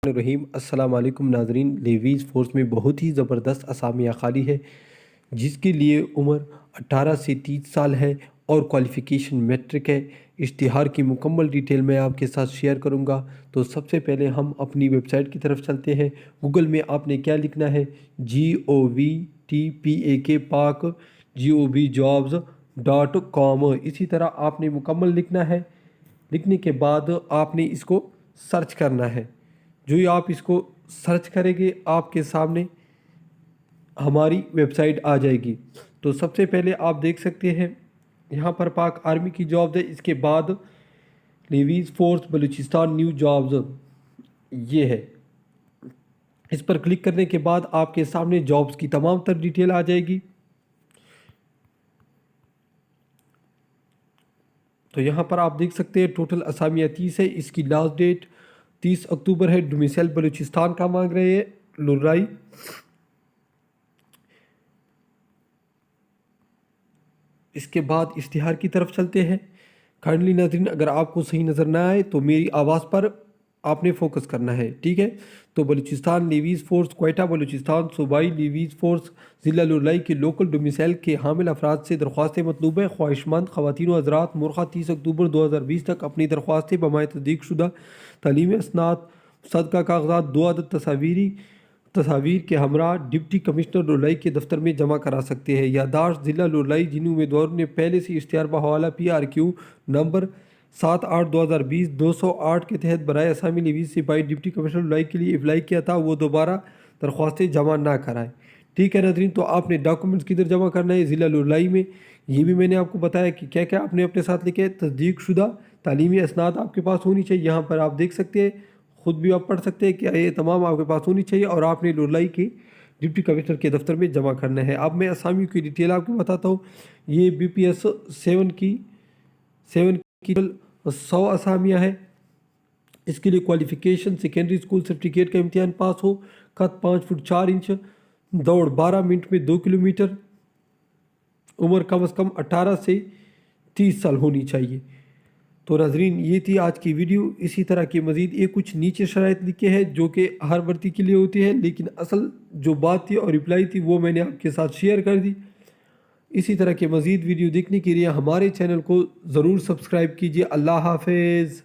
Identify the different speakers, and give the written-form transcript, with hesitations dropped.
Speaker 1: الرحیم السلام علیکم ناظرین۔ لیویز فورس میں بہت ہی زبردست اسامیہ خالی ہے جس کے لیے عمر 18 سے 30 سال ہے اور کوالیفیکیشن میٹرک ہے۔ اشتہار کی مکمل ڈیٹیل میں آپ کے ساتھ شیئر کروں گا۔ تو سب سے پہلے ہم اپنی ویب سائٹ کی طرف چلتے ہیں۔ گوگل میں آپ نے کیا لکھنا ہے govtpakjobs.com، اسی طرح آپ نے مکمل لکھنا ہے۔ لکھنے کے بعد آپ نے اس کو سرچ کرنا ہے۔ جو ہی آپ اس کو سرچ کریں گے آپ کے سامنے ہماری ویب سائٹ آ جائے گی۔ تو سب سے پہلے آپ دیکھ سکتے ہیں یہاں پر پاک آرمی کی جابز ہے، اس کے بعد levies force Balochistan new jobs یہ ہے۔ اس پر کلک کرنے کے بعد آپ کے سامنے جابز کی تمام تر ڈیٹیل آ جائے گی۔ تو یہاں پر آپ دیکھ سکتے ہیں ٹوٹل اسامیہ 30 ہے، اس کی لاسٹ ڈیٹ 30 اکتوبر ہے۔ ڈومیسائل بلوچستان کا مانگ رہے ہیں، لرائی۔ اس کے بعد اشتہار کی طرف چلتے ہیں۔ کائنڈلی ناظرین اگر آپ کو صحیح نظر نہ آئے تو میری آواز پر آپ نے فوکس کرنا ہے، ٹھیک ہے؟ تو بلوچستان لیویز فورس کوئٹہ بلوچستان صوبائی لیویز فورس ضلع لولائی کے لوکل ڈومیسائل کے حامل افراد سے درخواستیں مطلوب ہیں۔ خواہش مند خواتین و حضرات مورخہ 30 اکتوبر 2020 تک اپنی درخواستیں بمائے تصدیق شدہ تعلیمی اسناد، صدقہ کاغذات، 2 عدد تصاویر کے ہمراہ ڈپٹی کمشنر لولائی کے دفتر میں جمع کرا سکتے ہیں۔ یادداشت: ضلع لولائی جن امیدواروں نے پہلے سے اشتہار بحوالہ PRQ نمبر 78/2020 208 کے تحت برائے اسامی لیویز سپاہی ڈپٹی کمشنر لولائی کے لیے اپلائی کیا تھا وہ دوبارہ درخواستیں جمع نہ کرائیں، ٹھیک ہے ناظرین؟ تو آپ نے ڈاکومنٹس کدھر جمع کرنا ہے؟ ضلع لولائی میں۔ یہ بھی میں نے آپ کو بتایا کہ کیا کیا آپ نے اپنے ساتھ لکھے۔ تصدیق شدہ تعلیمی اسناد آپ کے پاس ہونی چاہیے، یہاں پر آپ دیکھ سکتے ہیں، خود بھی آپ پڑھ سکتے ہیں کہ یہ تمام آپ کے پاس ہونی چاہیے، اور آپ نے لولائی کے ڈپٹی کمشنر کے دفتر میں جمع کرنا ہے۔ اب میں اسامیوں کی ڈیٹیل آپ کو بتاتا ہوں۔ یہ BPS 7 کی 100 اسامیہ ہے۔ اس کے لیے کوالیفیکیشن سیکنڈری اسکول سرٹیفکیٹ کا امتحان پاس ہو، قد 5 فٹ 4 انچ، دوڑ 12 منٹ میں 2 کلومیٹر، عمر کم از کم 18 سے 30 سال ہونی چاہیے۔ تو ناظرین یہ تھی آج کی ویڈیو۔ اسی طرح کے مزید کچھ نیچے شرائط لکھے ہیں جو کہ ہر بھرتی کے لیے ہوتی ہے، لیکن اصل جو بات تھی اور رپلائی تھی وہ میں نے آپ کے ساتھ شیئر کر دی۔ اسی طرح کے مزید ویڈیو دیکھنے کے لیے ہمارے چینل کو ضرور سبسکرائب کیجیے۔ اللہ حافظ۔